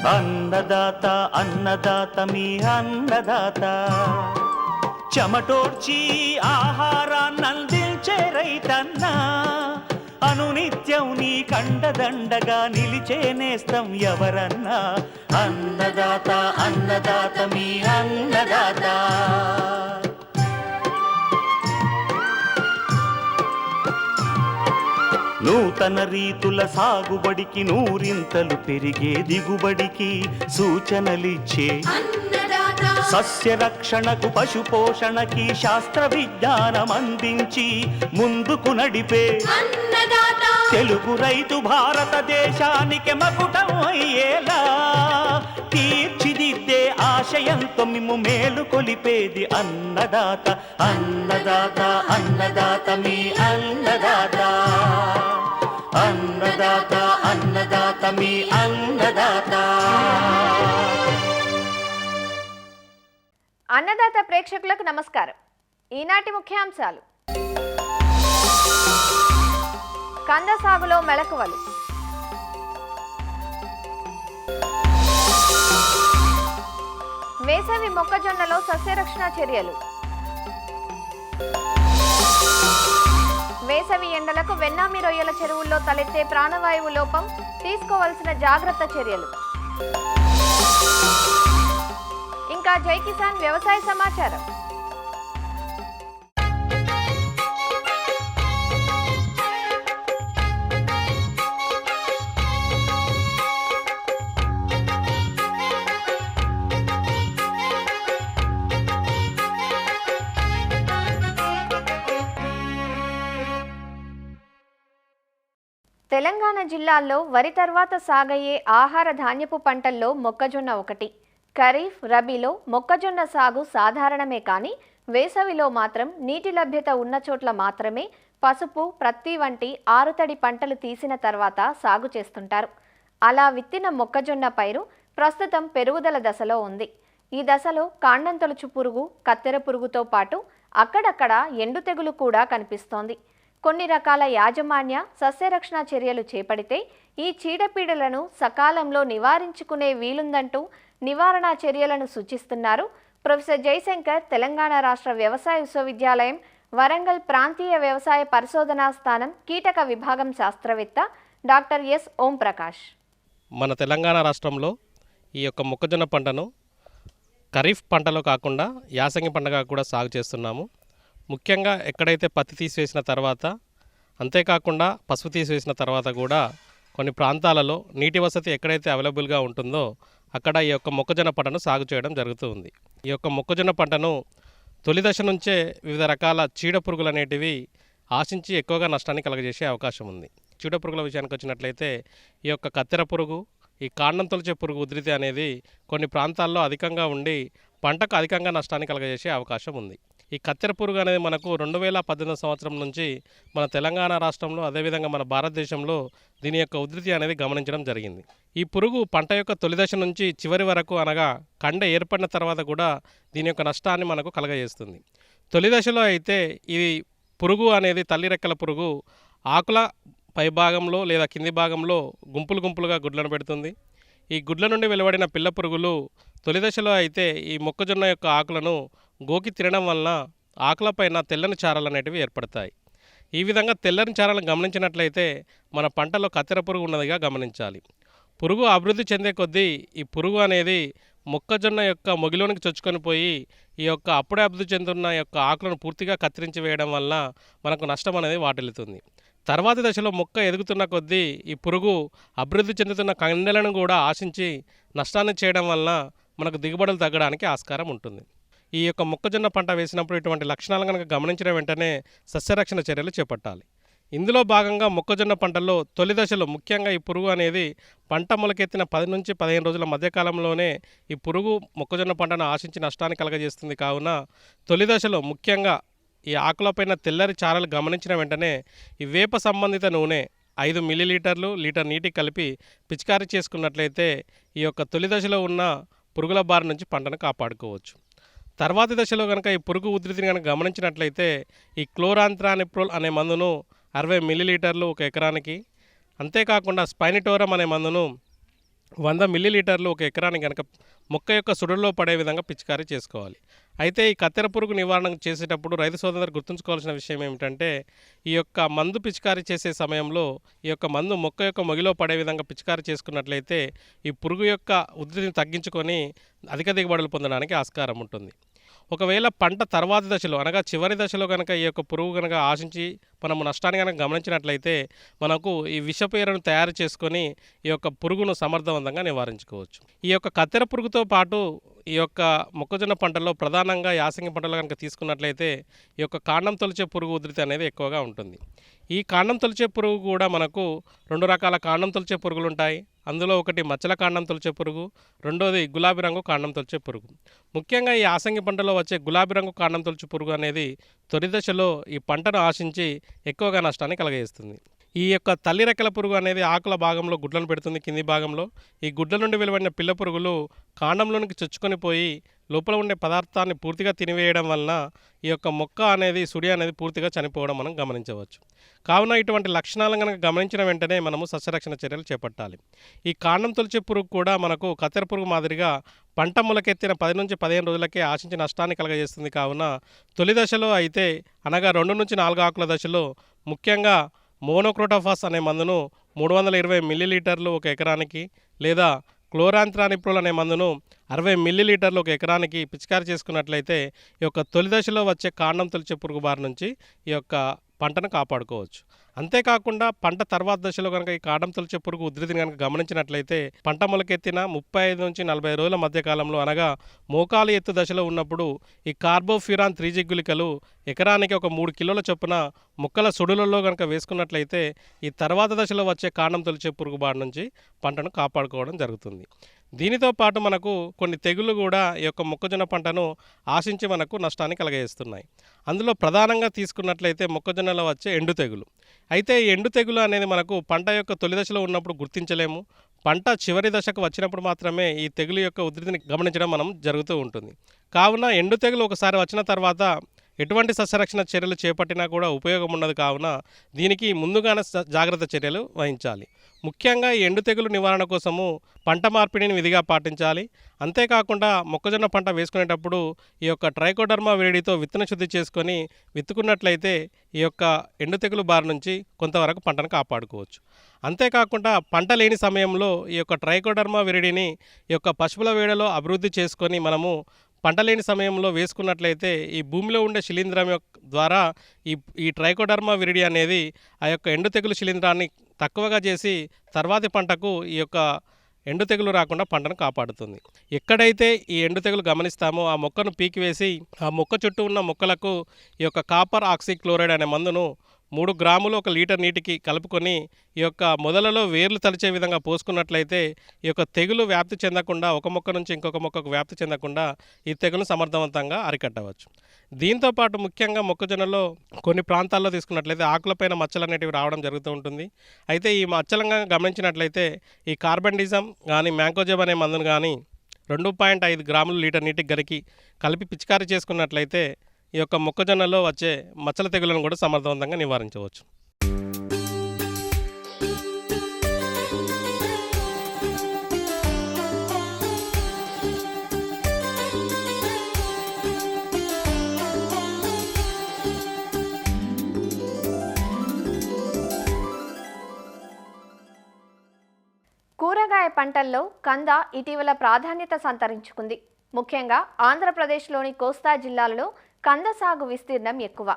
అన్నదాత అన్నదాత మీ అన్నదాత చెమటోడ్చి ఆహారాన్నందించే రైతన్నా అనునిత్యం నీ కండదండగా నిలిచే నేస్తం ఎవరన్నా అన్నదాత అన్నదాత మీ అన్నదాత నూతన రీతుల సాగుబడికి నూరింతలు పెరిగే దిగుబడికి సూచనలిచ్చే సస్య రక్షణకు పశు పోషణకి శాస్త్ర విజ్ఞానం అందించి ముందుకు నడిపే తెలుగు రైతు భారతదేశానికి మకుటం అయ్యేలా తీర్చిదిద్దే ఆశయంతో మిమ్ము మేలు కొలిపేది అన్నదాత అన్నదాత అన్నదాత మీ అన్నదాత అన్నదాత అన్నదాత మీ అన్నదాత. అన్నదాత ప్రేక్షకులకు నమస్కారం. ఈనాటి ముఖ్యాంశాలు: కంద సాగులో మెళకువలు, వేసవి మొక్కజొన్నలో సస్యరక్షణ చర్యలు, వేసవి ఎండలకు వెన్నామి రొయ్యల చెరువుల్లో తలెత్తే ప్రాణవాయువు లోపం, తీసుకోవాల్సిన జాగ్రత్త చర్యలు, ఇంకా జై కిసాన్ వ్యవసాయ సమాచారం. తెలంగాణ జిల్లాల్లో వరి తర్వాత సాగయ్యే ఆహార ధాన్యపు పంటల్లో మొక్కజొన్న ఒకటి. ఖరీఫ్, రబీలో మొక్కజొన్న సాగు సాధారణమే కానీ వేసవిలో మాత్రం నీటి లభ్యత ఉన్న చోట్ల మాత్రమే పసుపు, ప్రత్తి వంటి ఆరుతడి పంటలు తీసిన తర్వాత సాగు చేస్తుంటారు. అలా విత్తిన మొక్కజొన్న పైరు ప్రస్తుతం పెరుగుదల దశలో ఉంది. ఈ దశలో కాండం తొలుచు పురుగు, కత్తెర పురుగుతో పాటు అక్కడక్కడ ఎండు తెగులు కూడా కనిపిస్తోంది. కొన్ని రకాల యాజమాన్య సస్యరక్షణ చర్యలు చేపడితే ఈ చీడపీడలను సకాలంలో నివారించుకునే వీలుందంటూ నివారణా చర్యలను సూచిస్తున్నారు ప్రొఫెసర్ జయశంకర్, తెలంగాణ రాష్ట్ర వ్యవసాయ విశ్వవిద్యాలయం వరంగల్ ప్రాంతీయ వ్యవసాయ పరిశోధనా స్థానం కీటక విభాగం శాస్త్రవేత్త డాక్టర్ ఎస్ ఓం ప్రకాష్. మన తెలంగాణ రాష్ట్రంలో ఈ యొక్క మొక్కజొన్న పంటను ఖరీఫ్ పంటలో కాకుండా యాసంగి పంటగా కూడా సాగు చేస్తున్నాము. ముఖ్యంగా ఎక్కడైతే పత్తి తీసివేసిన తర్వాత, అంతేకాకుండా పసుపు తీసివేసిన తర్వాత కూడా కొన్ని ప్రాంతాలలో నీటి వసతి ఎక్కడైతే అవైలబుల్గా ఉంటుందో అక్కడ ఈ యొక్క మొక్కజొన్న పంటను సాగు చేయడం జరుగుతూ ఉంది. ఈ యొక్క మొక్కజొన్న పంటను తొలి దశ నుంచే వివిధ రకాల చీడ పురుగులు అనేటివి ఆశించి ఎక్కువగా నష్టాన్ని కలుగజేసే అవకాశం ఉంది. చీడ పురుగుల విషయానికి వచ్చినట్లయితే ఈ యొక్క కత్తెర పురుగు, ఈ కాండం తొలిచే పురుగు ఉధృతి అనేది కొన్ని ప్రాంతాల్లో అధికంగా ఉండి పంటకు అధికంగా నష్టాన్ని కలుగజేసే అవకాశం ఉంది. ఈ కత్తెర పురుగు అనేది మనకు 2018 సంవత్సరం నుంచి మన తెలంగాణ రాష్ట్రంలో, అదేవిధంగా మన భారతదేశంలో దీని యొక్క ఉధృతి అనేది గమనించడం జరిగింది. ఈ పురుగు పంట యొక్క తొలి దశ నుంచి చివరి వరకు, అనగా కండ ఏర్పడిన తర్వాత కూడా దీని యొక్క నష్టాన్ని మనకు కలగజేస్తుంది. తొలి దశలో అయితే ఈ పురుగు అనేది తల్లి రెక్కల పురుగు ఆకుల పైభాగంలో లేదా కింది భాగంలో గుంపులు గుంపులుగా గుడ్లను పెడుతుంది. ఈ గుడ్ల నుండి వెలువడిన పిల్ల పురుగులు తొలి దశలో అయితే ఈ మొక్కజొన్న యొక్క ఆకులను గోకి తినడం వలన ఆకులపైన తెల్లని చారలు అనేటివి ఏర్పడతాయి. ఈ విధంగా తెల్లని చారలను గమనించినట్లయితే మన పంటలో కత్తెర పురుగు ఉన్నదిగా గమనించాలి. పురుగు అభివృద్ధి చెందే కొద్దీ ఈ పురుగు అనేది మొక్కజొన్న యొక్క మొగిలోనికి చొచ్చుకొని పోయి ఈ యొక్క అప్పుడే అభివృద్ధి చెందుతున్న యొక్క ఆకులను పూర్తిగా కత్తిరించి వేయడం వలన మనకు నష్టం అనేది వాటిల్లుతుంది. తర్వాతి దశలో మొక్క ఎదుగుతున్న కొద్దీ ఈ పురుగు అభివృద్ధి చెందుతున్న కండెలను కూడా ఆశించి నష్టాన్ని చేయడం వలన మనకు దిగుబడులు తగ్గడానికి ఆస్కారం ఉంటుంది. ఈ యొక్క మొక్కజొన్న పంట వేసినప్పుడు ఇటువంటి లక్షణాలు కనుక గమనించిన వెంటనే సస్యరక్షణ చర్యలు చేపట్టాలి. ఇందులో భాగంగా మొక్కజొన్న పంటల్లో తొలి దశలో ముఖ్యంగా ఈ పురుగు అనేది పంట మొలకెత్తిన 10 నుంచి 15 రోజుల మధ్యకాలంలోనే ఈ పురుగు మొక్కజొన్న పంటను ఆశించి నష్టాన్ని కలగజేస్తుంది. కావున తొలి దశలో ముఖ్యంగా ఈ ఆకులపైన తెల్లరి చారలు గమనించిన వెంటనే ఈ వేప సంబంధిత నూనె 5 మిల్లీలీటర్లు లీటర్ నీటికి కలిపి పిచికారీ చేసుకున్నట్లయితే ఈ యొక్క తొలి దశలో ఉన్న పురుగుల బారి నుంచి పంటను కాపాడుకోవచ్చు. తర్వాతి దశలో కనుక ఈ పురుగు ఉధృతిని కనుక గమనించినట్లయితే ఈ క్లోరాంత్రానిప్రోల్ అనే మందును 60 మిల్లీలీటర్లు 1 ఎకరానికి, అంతేకాకుండా స్పైనిటోరం అనే మందును 100 మిల్లీలీటర్లు ఒక ఎకరానికి కనుక మొక్క యొక్క సుడుల్లో పడే విధంగా పిచికారీ చేసుకోవాలి. అయితే ఈ కత్తెర పురుగు నివారణ చేసేటప్పుడు రైతు సోదరులు గుర్తుంచుకోవాల్సిన విషయం ఏమిటంటే, ఈ యొక్క మందు పిచికారీ చేసే సమయంలో ఈ యొక్క మందు మొక్క యొక్క మొగిలో పడే విధంగా పిచికారీ చేసుకున్నట్లయితే ఈ పురుగు యొక్క ఉధృతిని తగ్గించుకొని అధిక దిగుబడులు పొందడానికి ఆస్కారం ఉంటుంది. ఒకవేళ పంట తర్వాతి దశలో అనగా చివరి దశలో కనుక ఈ యొక్క పురుగు కనుక ఆశించి మనము నష్టాన్ని కనుక గమనించినట్లయితే మనకు ఈ విషపేరును తయారు చేసుకొని ఈ యొక్క పురుగును సమర్థవంతంగా నివారించుకోవచ్చు. ఈ యొక్క కత్తెర పురుగుతో పాటు ఈ యొక్క మొక్కజొన్న పంటలో ప్రధానంగా యాసంగి పంటలో కనుక తీసుకున్నట్లయితే ఈ యొక్క కాండం తొలిచే పురుగు ఉధృతి అనేది ఎక్కువగా ఉంటుంది. ఈ కాండం తొలిచే పురుగు కూడా మనకు 2 రకాల కాండం తొలిచే పురుగులు ఉంటాయి. అందులో ఒకటి మచ్చల కాండం తొలిచే పురుగు, రెండోది గులాబీ రంగు కాండం తొలిచే పురుగు. ముఖ్యంగా ఈ యాసంగి పంటలో వచ్చే గులాబీ రంగు కాండం తొలిచే పురుగు అనేది తొలి దశలో ఈ పంటను ఆశించి ఎక్కువగా నష్టాన్ని కలగజేస్తుంది. ఈ యొక్క తల్లి రెక్కల పురుగు అనేది ఆకుల భాగంలో గుడ్లను పెడుతుంది. కింది భాగంలో ఈ గుడ్ల నుండి వెలువడిన పిల్ల పురుగులు కాండంలోనికి చొచ్చుకొని పోయి లోపల ఉండే పదార్థాన్ని పూర్తిగా తినివేయడం వలన ఈ యొక్క మొక్క అనేది సుడి అనేది పూర్తిగా చనిపోవడం మనం గమనించవచ్చు. కావున ఇటువంటి లక్షణాలను కనుక గమనించిన వెంటనే మనము సస్యరక్షణ చర్యలు చేపట్టాలి. ఈ కాండం తొలిచే పురుగు కూడా మనకు కత్తెర పురుగు మాదిరిగా పంట మొలకెత్తిన 10 నుంచి 15 రోజులకే ఆశించి నష్టాన్ని కలగజేస్తుంది. కావున తొలి దశలో అయితే అనగా 2 నుంచి 4 ఆకుల దశలో ముఖ్యంగా మోనోక్రోటోఫాస్ అనే మందును 320 మిల్లీలీటర్లు ఒక ఎకరానికి లేదా క్లోరాంత్రానిప్రోల్ అనే మందును 60 మిల్లీలీటర్లు ఒక ఎకరానికి పిచికారి చేసుకున్నట్లయితే ఈ యొక్క తొలి దశలో వచ్చే కాండం తొలిచే పురుగు బారి నుంచి ఈ యొక్క పంటను కాపాడుకోవచ్చు. అంతేకాకుండా పంట తర్వాత దశలో కనుక ఈ కాండం తొలిచే పురుగు ఉధృతిని కనుక గమనించినట్లయితే పంట మొలకెత్తిన 35 నుంచి 40 రోజుల మధ్య కాలంలో అనగా మోకాలు ఎత్తు దశలో ఉన్నప్పుడు ఈ కార్బోఫ్యూరాన్ 3G గుళికలు ఎకరానికి ఒక 3 కిలోల చొప్పున మొక్కల సుడులలో కనుక వేసుకున్నట్లయితే ఈ తర్వాత దశలో వచ్చే కాండం తొలిచే పురుగు బారి నుంచి పంటను కాపాడుకోవడం జరుగుతుంది. దీనితో పాటు మనకు కొన్ని తెగుళ్ళు కూడా ఈ యొక్క మొక్కజొన్న పంటను ఆశించి మనకు నష్టాన్ని కలగజేస్తున్నాయి. అందులో ప్రధానంగా తీసుకున్నట్లయితే మొక్కజొన్నలో వచ్చే ఎండు తెగులు. అయితే ఈ ఎండు తెగులు అనేది మనకు పంట యొక్క తొలి దశలో ఉన్నప్పుడు గుర్తించలేము. పంట చివరి దశకు వచ్చినప్పుడు మాత్రమే ఈ తెగులు యొక్క ఉధృతిని గమనించడం మనం జరుగుతూ ఉంటుంది. కావున ఎండు తెగులు ఒకసారి వచ్చిన తర్వాత ఎటువంటి సస్యరక్షణ చర్యలు చేపట్టినా కూడా ఉపయోగం ఉండదు. కావున దీనికి ముందుగానే జాగ్రత్త చర్యలు వహించాలి. ముఖ్యంగా ఈ ఎండు తెగులు నివారణ కోసము పంట మార్పిడిని విధిగా పాటించాలి. అంతేకాకుండా మొక్కజొన్న పంట వేసుకునేటప్పుడు ఈ యొక్క ట్రైకోడర్మా విరిడితో విత్తన శుద్ధి చేసుకొని విత్తుకున్నట్లయితే ఈ యొక్క ఎండు తెగులు బారి నుంచి కొంతవరకు పంటను కాపాడుకోవచ్చు. అంతేకాకుండా పంట లేని సమయంలో ఈ యొక్క ట్రైకోడర్మా విరిడిని ఈ యొక్క పశువుల వేడలో అభివృద్ధి చేసుకొని మనము పంట లేని సమయంలో వేసుకున్నట్లయితే ఈ భూమిలో ఉండే శిలీంధ్రం ద్వారా ఈ ట్రైకోడర్మా విరిడి అనేది ఆ యొక్క ఎండు తెగులు శిలీంధ్రాన్ని తక్కువగా చేసి తర్వాతి పంటకు ఈ యొక్క ఎండు తెగులు రాకుండా పంటను కాపాడుతుంది. ఎక్కడైతే ఈ ఎండు తెగులు గమనిస్తామో ఆ మొక్కను పీకివేసి ఆ మొక్క చుట్టూ ఉన్న మొక్కలకు ఈ యొక్క కాపర్ ఆక్సీక్లోరైడ్ అనే మందును 3 గ్రాములు 1 లీటర్ నీటికి కలుపుకొని ఈ యొక్క మొదలలో వేర్లు తలిచే విధంగా పోసుకున్నట్లయితే ఈ యొక్క తెగులు వ్యాప్తి చెందకుండా ఒక మొక్క నుంచి ఇంకొక మొక్కకు వ్యాప్తి చెందకుండా ఈ తెగులను సమర్థవంతంగా అరికట్టవచ్చు. దీంతోపాటు ముఖ్యంగా మొక్కజొన్నలో కొన్ని ప్రాంతాల్లో తీసుకున్నట్లయితే ఆకులపైన మచ్చలు అనేటివి రావడం జరుగుతూ ఉంటుంది. అయితే ఈ మచ్చలంగా గమనించినట్లయితే ఈ కార్బండిజం కానీ మ్యాంకోజెబ్ అనే మందును కానీ 2.5 గ్రాములు లీటర్ నీటికి గరికి కలిపి పిచికారీ చేసుకున్నట్లయితే ఈ యొక్క మొక్కజొన్నలో వచ్చే మచ్చల తెగులను కూడా సమర్థవంతంగా నివారించవచ్చు. కూరగాయ పంటల్లో కంద ఇటీవల ప్రాధాన్యత సంతరించుకుంది. ముఖ్యంగా ఆంధ్రప్రదేశ్లోని కోస్తా జిల్లాలలో కంద సాగు విస్తీర్ణం ఎక్కువ.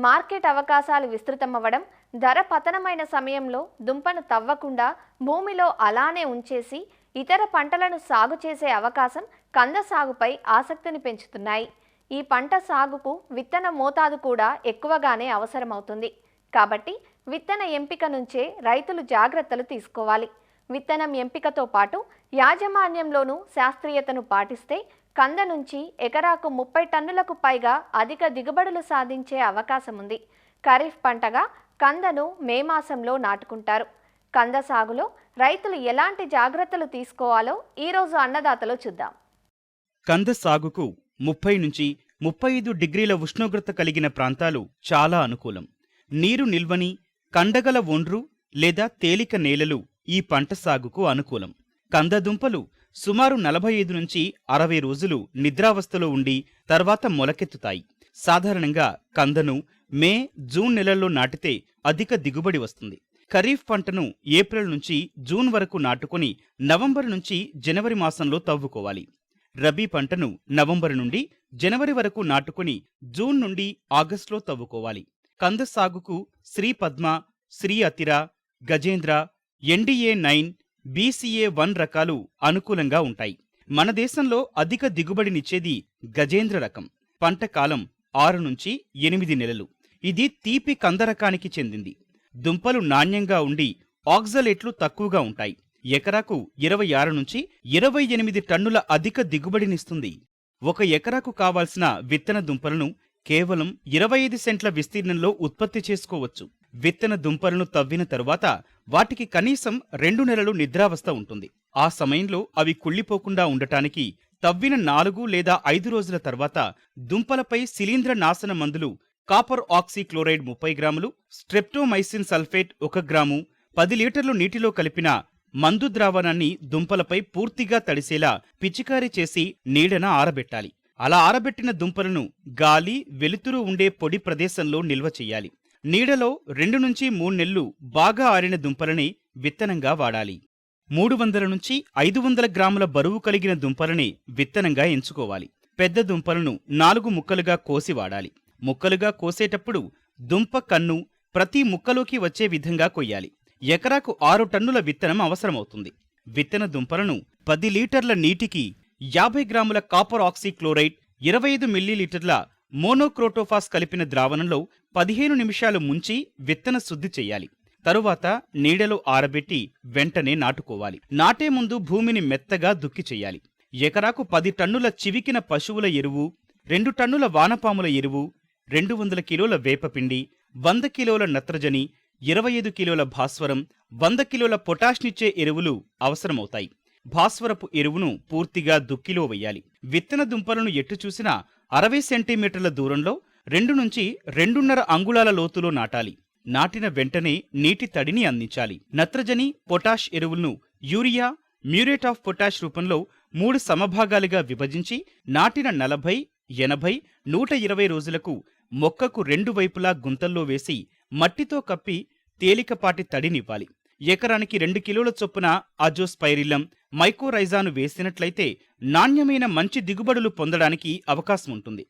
మార్కెట్ అవకాశాలు విస్తృతమవ్వడం, ధర పతనమైన సమయంలో దుంపను తవ్వకుండా భూమిలో అలానే ఉంచేసి ఇతర పంటలను సాగు చేసే అవకాశం కంద సాగుపై ఆసక్తిని పెంచుతున్నాయి. ఈ పంట సాగుకు విత్తన మోతాదు కూడా ఎక్కువగానే అవసరమవుతుంది. కాబట్టి విత్తన ఎంపిక నుంచే రైతులు జాగ్రత్తలు తీసుకోవాలి. విత్తనం ఎంపికతో పాటు యాజమాన్యంలోనూ శాస్త్రీయతను పాటిస్తే కంద నుంచి ఎకరాకు 30 టన్నులకు పైగా అధిక దిగుబడులు సాధించే అవకాశం ఉంది. ఖరీఫ్ పంటగా కందను మే మాసంలో నాటుకుంటారు. కంద సాగులో రైతులు ఎలాంటి జాగ్రత్తలు తీసుకోవాలో ఈరోజు అన్నదాతలో చూద్దాం. కంద సాగుకు 30 నుంచి 35 డిగ్రీల ఉష్ణోగ్రత కలిగిన ప్రాంతాలు చాలా అనుకూలం. నీరు నిల్వని కండగల ఒండ్రు లేదా తేలిక నేలలు ఈ పంట సాగుకు అనుకూలం. కందదుంపలు సుమారు 45 నుంచి 60 రోజులు నిద్రావస్థలో ఉండి తర్వాత మొలకెత్తుతాయి. సాధారణంగా కందను మే, జూన్ నెలల్లో నాటితే అధిక దిగుబడి వస్తుంది. ఖరీఫ్ పంటను ఏప్రిల్ నుంచి జూన్ వరకు నాటుకొని నవంబర్ నుంచి జనవరి మాసంలో తవ్వుకోవాలి. రబీ పంటను నవంబర్ నుండి జనవరి వరకు నాటుకొని జూన్ నుండి ఆగస్టులో తవ్వుకోవాలి. కంద సాగుకు శ్రీ పద్మ, శ్రీ అతిర, గజేంద్ర, NDA 9, BCA 1 రకాలు అనుకూలంగా ఉంటాయి. మన దేశంలో అధిక దిగుబడినిచ్చేది గజేంద్ర రకం. పంట కాలం 6 నుంచి 8 నెలలు. ఇది తీపి కంద రకానికి చెందింది. దుంపలు నాణ్యంగా ఉండి ఆక్సలేట్లు తక్కువగా ఉంటాయి. ఎకరాకు 26 నుంచి 28 టన్నుల అధిక దిగుబడినిస్తుంది. 1 ఎకరాకు కావాల్సిన విత్తన దుంపలను కేవలం 25 సెంట్ల విస్తీర్ణంలో ఉత్పత్తి చేసుకోవచ్చు. విత్తన దుంపలను తవ్విన తరువాత వాటికి కనీసం 2 నెలలు నిద్రావస్థ ఉంటుంది. ఆ సమయంలో అవి కుళ్ళిపోకుండా ఉండటానికి తవ్విన 4 లేదా 5 రోజుల తర్వాత దుంపలపై శిలీంద్ర నాశన మందులు కాపర్ ఆక్సీక్లోరైడ్ 30 గ్రాములు, స్ట్రెప్టోమైసిన్ సల్ఫేట్ 1 గ్రాము, 10 లీటర్లు నీటిలో కలిపిన మందు ద్రావణాన్ని దుంపలపై పూర్తిగా తడిసేలా పిచికారీ చేసి నీడన ఆరబెట్టాలి. అలా ఆరబెట్టిన దుంపలను గాలి, వెలుతురు ఉండే పొడి ప్రదేశంలో నిల్వ చెయ్యాలి. నీడలో 2 నుంచి 3 నెలలు బాగా ఆరిన దుంపలని విత్తనంగా వాడాలి. 300 నుంచి 500 గ్రాముల బరువు కలిగిన దుంపలని విత్తనంగా ఎంచుకోవాలి. పెద్ద దుంపలను 4 ముక్కలుగా కోసి వాడాలి. ముక్కలుగా కోసేటప్పుడు దుంప కన్ను ప్రతి ముక్కలోకి వచ్చే విధంగా కొయ్యాలి. ఎకరాకు 6 టన్నుల విత్తనం అవసరమవుతుంది. విత్తన దుంపలను 10 లీటర్ల నీటికి 50 గ్రాముల కాపర్ ఆక్సీక్లోరైడ్, 25 మిల్లీలీటర్ల మోనోక్రోటోఫాస్ కలిపిన ద్రావణంలో 15 నిమిషాలు ముంచి విత్తన శుద్ధి చెయ్యాలి. తరువాత నీడలో ఆరబెట్టి వెంటనే నాటుకోవాలి. నాటే ముందు భూమిని మెత్తగా దుక్కి చెయ్యాలి. ఎకరాకు 10 టన్నుల చివికిన పశువుల ఎరువు, 2 టన్నుల వానపాముల ఎరువు, 200 కిలోల వేపపిండి, 100 కిలోల నత్రజని, 25 కిలోల భాస్వరం, 100 కిలోల పొటాష్నిచ్చే ఎరువులు అవసరమవుతాయి. భాస్వరపు ఎరువును పూర్తిగా దుక్కిలో వెయ్యాలి. విత్తన దుంపలను ఎటు చూసినా 60 సెంటీమీటర్ల దూరంలో 2 నుంచి 2.5 అంగుళాల లోతులో నాటాలి. నాటిన వెంటనే నీటి తడిని అందించాలి. నత్రజని, పొటాష్ ఎరువులను యూరియా, మ్యూరేట్ ఆఫ్ పొటాష్ రూపంలో 3 సమభాగాలుగా విభజించి నాటిన 40, 80, 120 రోజులకు మొక్కకు 2 వైపులా గుంతల్లో వేసి మట్టితో కప్పి తేలికపాటి తడినివ్వాలి. ఎకరానికి 2 కిలోల చొప్పున అజోస్పైరిల్లం, మైకోరైజాను వేసినట్లయితే నాణ్యమైన మంచి దిగుబడులు పొందడానికి అవకాశం ఉంటుంది.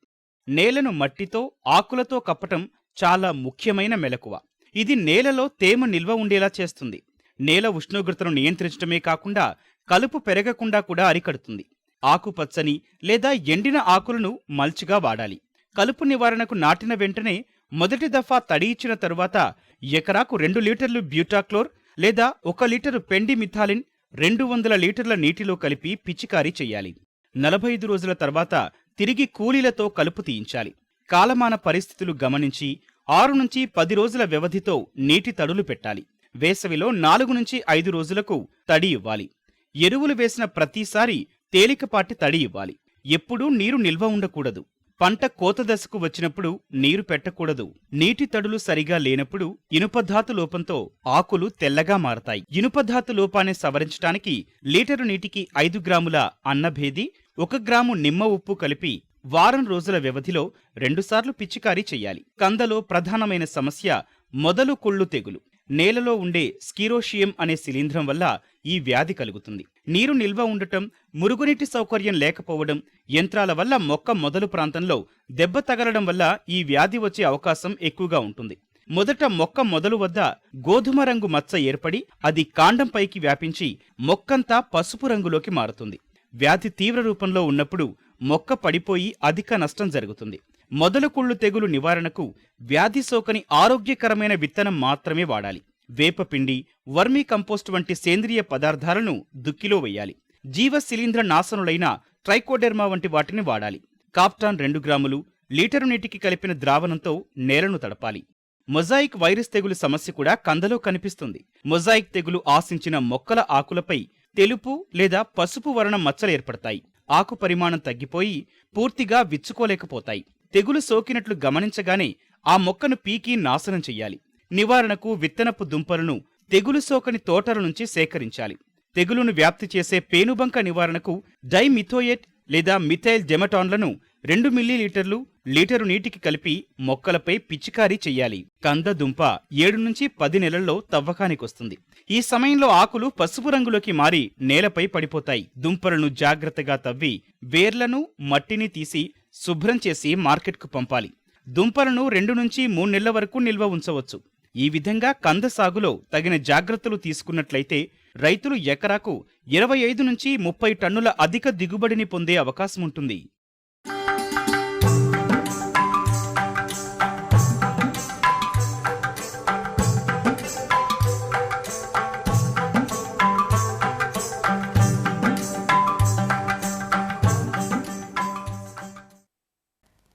నేలను మట్టితో, ఆకులతో కప్పటం చాలా ముఖ్యమైన మెలకువ. ఇది నేలలో తేమ నిల్వ ఉండేలా చేస్తుంది. నేల ఉష్ణోగ్రతను నియంత్రించడమే కాకుండా కలుపు పెరగకుండా కూడా అరికడుతుంది. ఆకుపచ్చని లేదా ఎండిన ఆకులను మల్చిగా వాడాలి. కలుపు నివారణకు నాటిన వెంటనే మొదటి దఫా తడి ఇచ్చిన తరువాత ఎకరాకు 2 లీటర్లు బ్యూటాక్లోర్ లేదా 1 లీటరు పెండిమిథాలిన్ 200 లీటర్ల నీటిలో కలిపి పిచికారీ చెయ్యాలి. 45 రోజుల తర్వాత తిరిగి కూలీలతో కలుపు తీయించాలి. కాలమాన పరిస్థితులు గమనించి 6 నుంచి 10 రోజుల వ్యవధితో నీటి తడులు పెట్టాలి. వేసవిలో 4 నుంచి 5 రోజులకు తడి ఇవ్వాలి. ఎరువులు వేసిన ప్రతిసారి తేలికపాటి తడి ఇవ్వాలి. ఎప్పుడూ నీరు నిల్వ ఉండకూడదు. పంట కోత దశకు వచ్చినప్పుడు నీరు పెట్టకూడదు. నీటి తడులు సరిగా లేనప్పుడు ఇనుపధాతు లోపంతో ఆకులు తెల్లగా మారతాయి. ఇనుపధాతు లోపాన్ని సవరించడానికి లీటరు నీటికి 5 గ్రాముల అన్నభేది, 1 గ్రాము నిమ్మ ఉప్పు కలిపి వారం రోజుల వ్యవధిలో 2 సార్లు పిచికారీ చెయ్యాలి. కందలో ప్రధానమైన సమస్య మొదలు కుళ్ళు తెగులు. నేలలో ఉండే స్కిరోషియం అనే శిలీంధ్రం వల్ల ఈ వ్యాధి కలుగుతుంది. నీరు నిల్వ ఉండటం, మురుగునీటి సౌకర్యం లేకపోవడం, యంత్రాల వల్ల మొక్క మొదలు ప్రాంతంలో దెబ్బ తగలడం వల్ల ఈ వ్యాధి వచ్చే అవకాశం ఎక్కువగా ఉంటుంది. మొదట మొక్క మొదలు వద్ద గోధుమ రంగు మచ్చ ఏర్పడి అది కాండం పైకి వ్యాపించి మొక్కంతా పసుపు రంగులోకి మారుతుంది. వ్యాధి తీవ్ర రూపంలో ఉన్నప్పుడు మొక్క పడిపోయి అధిక నష్టం జరుగుతుంది. మొదలు కుళ్ళు తెగులు నివారణకు వ్యాధి సోకని ఆరోగ్యకరమైన విత్తనం మాత్రమే వాడాలి. వేపపిండి, వర్మీ కంపోస్ట్ వంటి సేంద్రియ పదార్థాలను దుక్కిలో వెయ్యాలి. జీవ శిలీంద్ర నాశనులైన ట్రైకోడెర్మా వంటి వాటిని వాడాలి. కాప్టాన్ 2 గ్రాములు లీటరు నీటికి కలిపిన ద్రావణంతో నేలను తడపాలి. మొజాయిక్ వైరస్ తెగులు సమస్య కూడా కందలో కనిపిస్తుంది. మొజాయిక్ తెగులు ఆశించిన మొక్కల ఆకులపై తెలుపు లేదా పసుపు వర్ణం మచ్చలు ఏర్పడతాయి. ఆకు పరిమాణం తగ్గిపోయి పూర్తిగా విచ్చుకోలేకపోతాయి. తెగులు సోకినట్లు గమనించగానే ఆ మొక్కను పీకి నాశనం చెయ్యాలి. నివారణకు విత్తనపు దుంపలను తెగులు సోకని తోటల నుంచి సేకరించాలి. తెగులును వ్యాప్తి చేసే పేనుబంక నివారణకు డైమిథోయేట్ లేదా మిథైల్ డెమటాన్లను 2 మిల్లీలీటర్లు లీటరు నీటికి కలిపి మొక్కలపై పిచికారీ చెయ్యాలి. కంద దుంప 7 నుంచి 10 నెలల్లో తవ్వకానికొస్తుంది. ఈ సమయంలో ఆకులు పసుపు రంగులోకి మారి నేలపై పడిపోతాయి. దుంపలను జాగ్రత్తగా తవ్వి వేర్లను మట్టిని తీసి శుభ్రం చేసి మార్కెట్కు పంపాలి. దుంపలను 2 నుంచి 3 నెలల వరకు నిల్వ ఉంచవచ్చు. ఈ విధంగా కంద సాగులో తగిన జాగ్రత్తలు తీసుకున్నట్లయితే రైతులు ఎకరాకు 25 నుంచి 30 టన్నుల అధిక దిగుబడిని పొందే అవకాశం ఉంటుంది.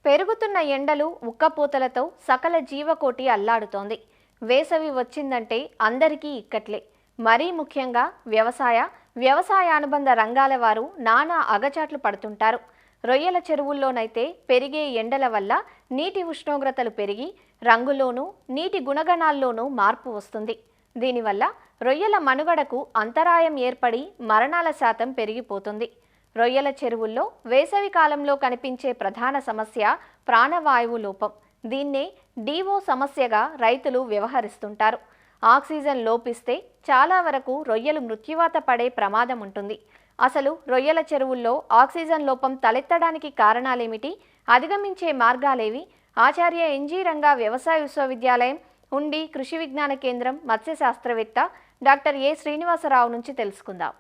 పెరుగుతున్న ఎండలు ఉక్కపోతలతో సకల జీవకోటి అల్లాడుతోంది. వేసవి వచ్చిందంటే అందరికీ ఇక్కట్లే. మరీ ముఖ్యంగా వ్యవసాయ అనుబంధ రంగాల వారు నానా అగచాట్లు పడుతుంటారు. రొయ్యల చెరువుల్లోనైతే పెరిగే ఎండల వల్ల నీటి ఉష్ణోగ్రతలు పెరిగి రంగులోనూ నీటి గుణగణాల్లోనూ మార్పు వస్తుంది. దీనివల్ల రొయ్యల మనుగడకు అంతరాయం ఏర్పడి మరణాల శాతం పెరిగిపోతుంది. రొయ్యల చెరువుల్లో వేసవి కాలంలో కనిపించే ప్రధాన సమస్య ప్రాణవాయువు లోపం. దీన్నే డివో సమస్యగా రైతులు వ్యవహరిస్తుంటారు. ఆక్సిజన్ లోపిస్తే చాలా వరకు రొయ్యలు మృత్యువాత పడే ప్రమాదం ఉంటుంది. అసలు రొయ్యల చెరువుల్లో ఆక్సిజన్ లోపం తలెత్తడానికి కారణాలేమిటి? అధిగమించే మార్గాలేవి? ఆచార్య ఎన్జీ రంగా వ్యవసాయ విశ్వవిద్యాలయం ఉండి కృషి విజ్ఞాన కేంద్రం మత్స్య శాస్త్రవేత్త డాక్టర్ ఏ శ్రీనివాసరావు నుంచి తెలుసుకుందాం.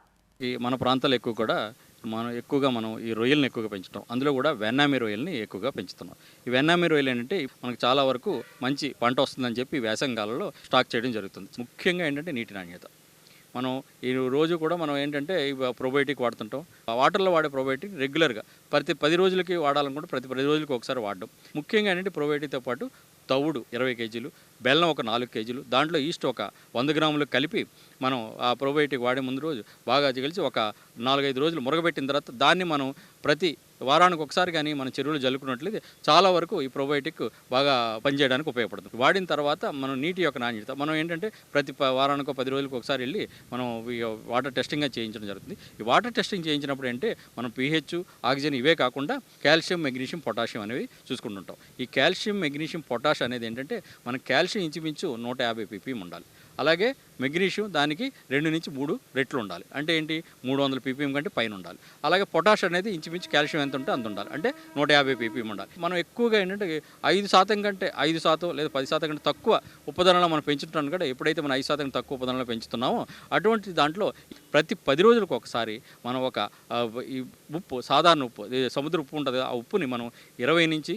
మన ప్రాంతాలు ఎక్కువగా మనం ఈ రొయ్యలను ఎక్కువగా పెంచుతాం. అందులో కూడా వెన్నామి రొయ్యల్ని ఎక్కువగా పెంచుతున్నాం. ఈ వెన్నామి రొయ్యలు ఏంటంటే మనకు చాలా వరకు మంచి పంట వస్తుందని చెప్పి వేసవికాలంలో స్టాక్ చేయడం జరుగుతుంది. ముఖ్యంగా ఏంటంటే నీటి నాణ్యత. మనం ఈ రోజు కూడా మనం ఏంటంటే ప్రోబయోటిక్ వాడుతుంటాం. వాటర్లో వాడే ప్రోబయోటిక్ రెగ్యులర్గా ప్రతి 10 రోజులకి వాడాలనుకుంటే ప్రతి 10 రోజులకి ఒకసారి వాడడం. ముఖ్యంగా ఏంటంటే ప్రోబయోటిక్తో పాటు తవుడు 20 కేజీలు, బెల్లం ఒక 4 కేజీలు, దాంట్లో ఈస్ట్ ఒక 100 గ్రాములు కలిపి మనం ఆ ప్రోబయోటిక్ వాడే ముందు రోజు బాగా కలిసి ఒక 4-5 రోజులు మురగబెట్టిన తర్వాత దాన్ని మనం ప్రతి వారానికి ఒకసారి కానీ మన చెరువులు జల్లుకున్నట్లయితే చాలా వరకు ఈ ప్రోబయోటిక్ బాగా పనిచేయడానికి ఉపయోగపడుతుంది. వాడిన తర్వాత మనం నీటి యొక్క నాణ్యత మనం ఏంటంటే ప్రతి వారానికో 10 రోజులకు ఒకసారి వెళ్ళి మనం వాటర్ టెస్టింగ్గా చేయించడం జరుగుతుంది. ఈ వాటర్ టెస్టింగ్ చేయించినప్పుడు అంటే మనం pH, ఆక్సిజన్ ఇవే కాకుండా కాల్షియం, మెగ్నీషియం, పొటాషియం అనేవి చూసుకుంటుంటాం. ఈ కాల్షియం, మెగ్నీషియం, పొటాష్ అనేది ఏంటంటే మన కాల్షియం ఇంచుమించు 150 ppm ఉండాలి. అలాగే మెగ్నీషియం దానికి 2 నుంచి 3 రెట్లు ఉండాలి. అంటే ఏంటి 300 ppm కంటే పైన ఉండాలి. అలాగే పొటాష్ అనేది ఇంచుమించు కాల్షియం ఎంత ఉంటే అంత ఉండాలి. అంటే 150 ppm ఉండాలి. మనం ఎక్కువగా ఏంటంటే 5% కంటే 5% లేదా 10% కంటే తక్కువ ఉపధరణలో మనం పెంచుతున్నాం కదా. ఎప్పుడైతే మనం 5% తక్కువ ఉపధరణలో పెంచుతున్నామో అటువంటి దాంట్లో ప్రతి 10 రోజులకు ఒకసారి మనం ఒక ఈ ఉప్పు, సాధారణ ఉప్పు, సముద్ర ఉప్పు ఉంటుంది, ఆ ఉప్పుని మనం 20 నుంచి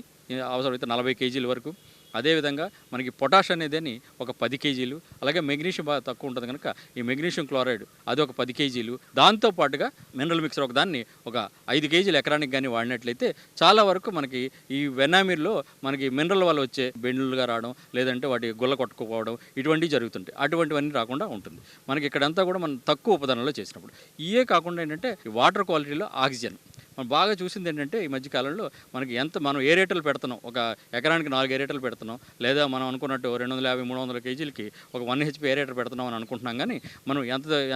అవసరమైతే 40 కేజీల వరకు, అదేవిధంగా మనకి పొటాష్ అనేది ఒక 10 కేజీలు, అలాగే మెగ్నీషియం బాగా తక్కువ ఉంటుంది కనుక ఈ మెగ్నీషియం క్లోరైడ్ అది ఒక 10 కేజీలు, దాంతోపాటుగా మినరల్ మిక్సర్ ఒక దాన్ని ఒక 5 కేజీలు ఎకరానికి కానీ వాడినట్లయితే చాలా వరకు మనకి ఈ వెన్నామీర్లో మనకి మినరల్ వల్ల వచ్చే బెండులుగా రావడం, లేదంటే వాటి గుల్ల కొట్టుకుపోవడం ఇటువంటివి జరుగుతుంటాయి. అటువంటివన్నీ రాకుండా ఉంటుంది మనకి ఇక్కడంతా కూడా మనం తక్కువ ఉపధరణలో చేసినప్పుడు. ఇవే కాకుండా ఏంటంటే వాటర్ క్వాలిటీలో ఆక్సిజన్ మనం బాగా చూసింది ఏంటంటే ఈ మధ్యకాలంలో మనకి మనం ఏరేటలు పెడుతున్నాం, ఒక ఎకరానికి 4 ఏరేటలు పెడుతున్నాం, లేదా మనం అనుకున్నట్టు 250-300 కేజీలకి ఒక 1 HP ఏరేటర్ పెడుతున్నాం అని అనుకుంటున్నాం. కానీ మనం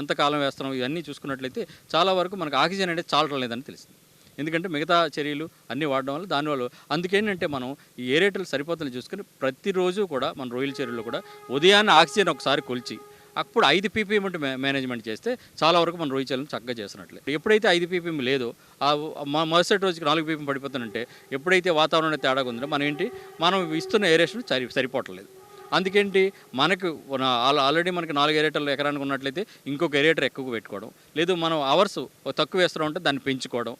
ఎంత కాలం వేస్తున్నాం ఇవన్నీ చూసుకున్నట్లయితే చాలా వరకు మనకు ఆక్సిజన్ అనేది చాలటం లేదని తెలుస్తుంది. ఎందుకంటే మిగతా చర్యలు అన్నీ వాడడం వల్ల దానివల్ల అందుకేంటంటే మనం ఈ ఏరేటలు సరిపోతుందని చూసుకుని ప్రతిరోజు కూడా మన రొయ్యల చెరువులో కూడా ఉదయాన్నే ఆక్సిజన్ ఒకసారి కొలిచి అప్పుడు 5 ppm మేనేజ్మెంట్ చేస్తే చాలా వరకు మన రొయ్య చెరువులను చక్కగా చేస్తున్నట్లే. ఎప్పుడైతే 5 ppm లేదో మరుసటి రోజుకి 4 ppm పడిపోతుందంటే ఎప్పుడైతే వాతావరణం తేడాగా ఉందో మనం ఇస్తున్న ఏరేషన్ సరిపోవట్లేదు. అందుకేంటి మనకు ఆల్రెడీ మనకి 4 ఏరేటర్లు ఎకరానికి ఉన్నట్లయితే ఇంకొక ఏరేటర్ ఎక్కువ పెట్టుకోవడం, లేదు మనం అవర్స్ తక్కువ వేస్తూ ఉంటే దాన్ని పెంచుకోవడం,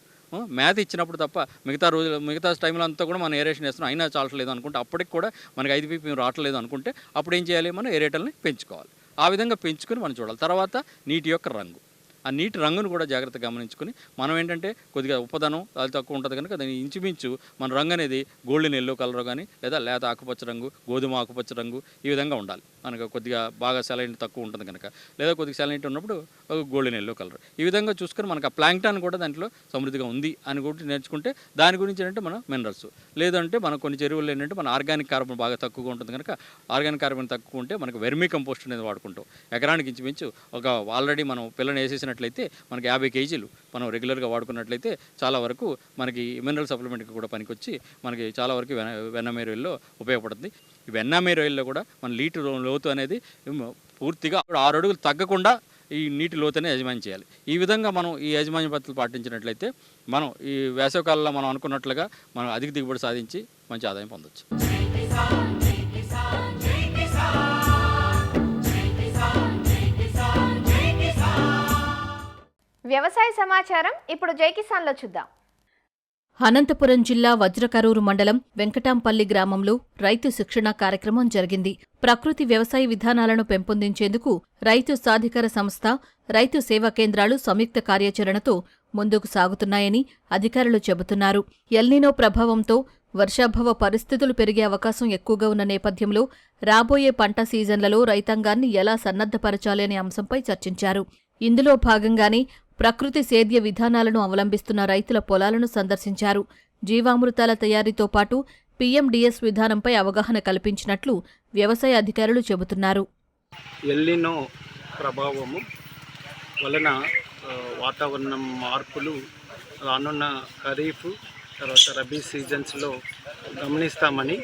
మేత ఇచ్చినప్పుడు తప్ప మిగతా టైంలో అంతా కూడా మనం ఏరేషన్ వేస్తున్నాం అయినా చాలట్లేదు అనుకుంటే అప్పటికి కూడా మనకి 5 ppm రావట్లేదు అనుకుంటే అప్పుడు ఏం చేయాలి, మనం ఏరేటర్ని పెంచుకోవాలి. ఆ విధంగా పెంచుకొని మనం చూడాలి. తర్వాత నీటి యొక్క రంగు, ఆ నీటి రంగును కూడా జాగ్రత్తగా గమనించుకొని మనం ఏంటంటే కొద్దిగా ఉపదనం అది తక్కువ ఉంటుంది కనుక దాన్ని ఇంచుమించు మన రంగు అనేది గోల్డెన్ ఎల్లో కలర్ కానీ లేదా లేత ఆకుపచ్చ రంగు, గోధుమ ఆకుపచ్చ రంగు ఈ విధంగా ఉండాలి. మనకు కొద్దిగా బాగా సెలైన్ తక్కువ ఉంటుంది కనుక, లేదా కొద్దిగా సెలైన్ ఉన్నప్పుడు ఒక గోల్డెన్ ఎల్లో కలర్. ఈ విధంగా చూసుకొని మనకు ఆ ప్లాంక్టాన్ కూడా దాంట్లో సమృద్ధిగా ఉంది అని కూడా నేర్చుకుంటే దాని గురించి ఏంటంటే మన మినరల్స్, లేదంటే మన కొన్ని చెరువుల్లో ఏంటంటే మన ఆర్గానిక్ కార్బన్ బాగా తక్కువగా ఉంటుంది కనుక ఆర్గానిక్ కార్బన్ తక్కువ ఉంటే మనకు వెర్మీ కంపోస్ట్ అనేది వాడుకుంటాం. ఎకరానికి ఇంచుమించు ఒక ఆల్రెడీ మనం పిల్లని వేసేసినట్లయితే మనకి 50 కేజీలు మనం రెగ్యులర్గా వాడుకున్నట్లయితే చాలా వరకు మనకి మినరల్ సప్లిమెంట్కి కూడా పనికొచ్చి మనకి చాలా వరకు వెన్నమేరు ఆయిల్లో ఉపయోగపడుతుంది. ఈ వెన్నమేరు ఆయిల్లో కూడా మన లీటర్ లోతు అనేది పూర్తిగా 6 అడుగులు తగ్గకుండా ఈ నీటి లోతునే యజమాని చేయాలి. ఈ విధంగా మనం ఈ యాజమాన్య పద్ధతులు పాటించినట్లయితే మనం ఈ వేసవికాలంలో మనం అనుకున్నట్లుగా మనం అధిక దిగుబడి సాధించి మంచి ఆదాయం పొందొచ్చు. వ్యవసాయ సమాచారం ఇప్పుడు జై కిసాన్లో చూద్దాం. అనంతపురం జిల్లా వజ్రకరూరు మండలం వెంకటాంపల్లి గ్రామంలో రైతు శిక్షణ కార్యక్రమం జరిగింది. ప్రకృతి వ్యవసాయ విధానాలను పెంపొందించేందుకు రైతు సాధికార సంస్థ, రైతు సేవా కేంద్రాలు సంయుక్త కార్యాచరణతో ముందుకు సాగుతున్నాయని అధికారులు చెబుతున్నారు. ఎల్నినో ప్రభావంతో వర్షాభావ పరిస్థితులు పెరిగే అవకాశం ఎక్కువగా ఉన్న నేపథ్యంలో రాబోయే పంట సీజన్లలో రైతాంగాన్ని ఎలా సన్నద్ధపరచాలి అనే అంశంపై చర్చించారు. ఇందులో భాగంగానే ప్రకృతి సేద్య విధానాలను అవలంబిస్తున్న రైతుల పొలాలను సందర్శించారు. జీవామృతాల తయారీతో పాటు పీఎండీఎస్ విధానంపై అవగాహన కల్పించినట్లు వ్యవసాయ అధికారులు చెబుతున్నారు. ఎల్నినో ప్రభావము వలన వాతావరణం మార్పులు రానున్న ఖరీఫ్ తర్వాత రబీ సీజన్స్లో గమనిస్తామని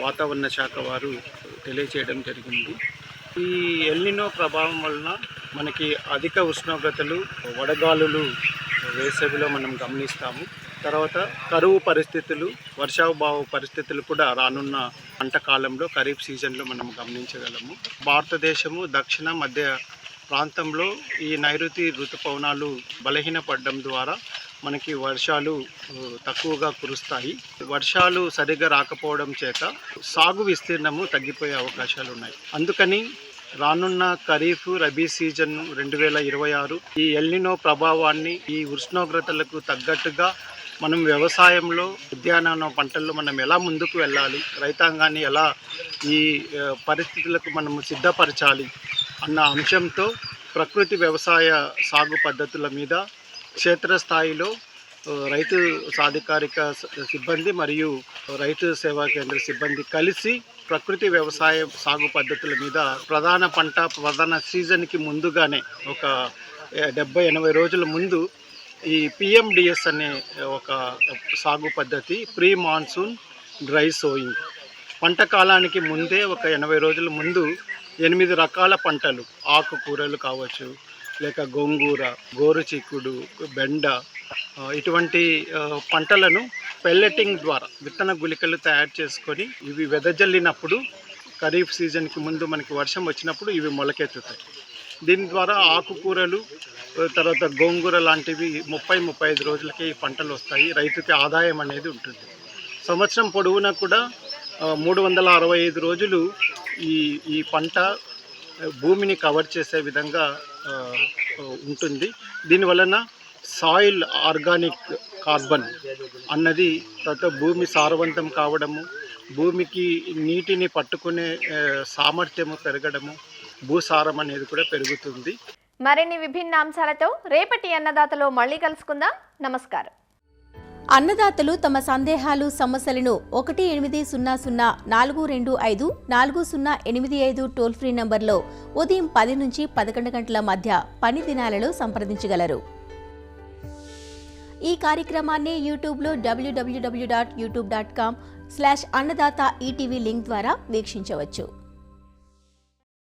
వాతావరణ శాఖ వారు తెలియచేయడం జరిగింది. ఈ ఎల్నినో ప్రభావం వలన మనకి అధిక ఉష్ణోగ్రతలు, వడగాలులు వేసవిలో మనం గమనిస్తాము. తర్వాత కరువు పరిస్థితులు, వర్షాభావ పరిస్థితులు కూడా రానున్న పంట కాలంలో ఖరీఫ్ సీజన్లో మనం గమనించగలము. భారతదేశము దక్షిణ మధ్య ప్రాంతంలో ఈ నైరుతి ఋతుపవనాలు బలహీనపడడం ద్వారా మనకి వర్షాలు తక్కువగా కురుస్తాయి. వర్షాలు సరిగ్గా రాకపోవడం చేత సాగు విస్తీర్ణము తగ్గిపోయే అవకాశాలు ఉన్నాయి. అందుకని రానున్న ఖరీఫ్ రబీ సీజన్ 2026 ఈ ఎల్నినో ప్రభావాన్ని, ఈ ఉష్ణోగ్రతలకు తగ్గట్టుగా మనం వ్యవసాయంలో, ఉద్యానవన పంటల్లో మనం ఎలా ముందుకు వెళ్ళాలి, రైతాంగాన్ని ఎలా ఈ పరిస్థితులకు మనము సిద్ధపరచాలి అన్న అంశంతో ప్రకృతి వ్యవసాయ సాగు పద్ధతుల మీద క్షేత్రస్థాయిలో రైతు సాధికారిక సిబ్బంది మరియు రైతు సేవా కేంద్ర సిబ్బంది కలిసి ప్రకృతి వ్యవసాయ సాగు పద్ధతుల మీద ప్రధాన సీజన్కి ముందుగానే ఒక 70-80 రోజుల ముందు ఈ పిఎండిఎస్ అనే ఒక సాగు పద్ధతి, ప్రీ మాన్సూన్ డ్రై సోయింగ్, పంట కాలానికి ముందే ఒక 80 రోజుల ముందు 8 రకాల పంటలు, ఆకుకూరలు కావచ్చు, లేక గోంగూర, గోరుచిక్కుడు, బెండ, ఇటువంటి పంటలను పెల్లెటింగ్ ద్వారా విత్తన గుళికలు తయారు చేసుకొని ఇవి వెదజల్లినప్పుడు ఖరీఫ్ సీజన్కి ముందు మనకి వర్షం వచ్చినప్పుడు ఇవి మొలకెత్తుతాయి. దీని ద్వారా ఆకుకూరలు, తర్వాత గోంగూర లాంటివి 30-35 రోజులకి ఈ పంటలు వస్తాయి. రైతుకి ఆదాయం అనేది ఉంటుంది. సంవత్సరం పొడవునా కూడా 365 రోజులు ఈ పంట భూమిని కవర్ చేసే విధంగా ఉంటుంది. దీనివలన సాయిల్ ఆర్గానిక్ కార్బన్ అన్నది, తర్వాత భూమి సారవంతం కావడము, భూమికి నీటిని పట్టుకునే సామర్థ్యము పెరగడము, భూసారం అనేది కూడా పెరుగుతుంది. మరిన్ని విభిన్న అంశాలతో రేపటి అన్నదాతలో మళ్ళీ కలుసుకుందాం. నమస్కారం. అన్నదాతలు తమ సందేహాలు, సమస్యలను 1-800-425-4085 టోల్ ఫ్రీ నంబర్లో ఉదయం 10 నుంచి 11 గంటల మధ్య పని దినాలలో సంప్రదించగలరు. ఈ కార్యక్రమాన్ని యూట్యూబ్లో www.youtube.com/అన్నదాత ఈటీవీ లింక్ ద్వారా వీక్షించవచ్చు.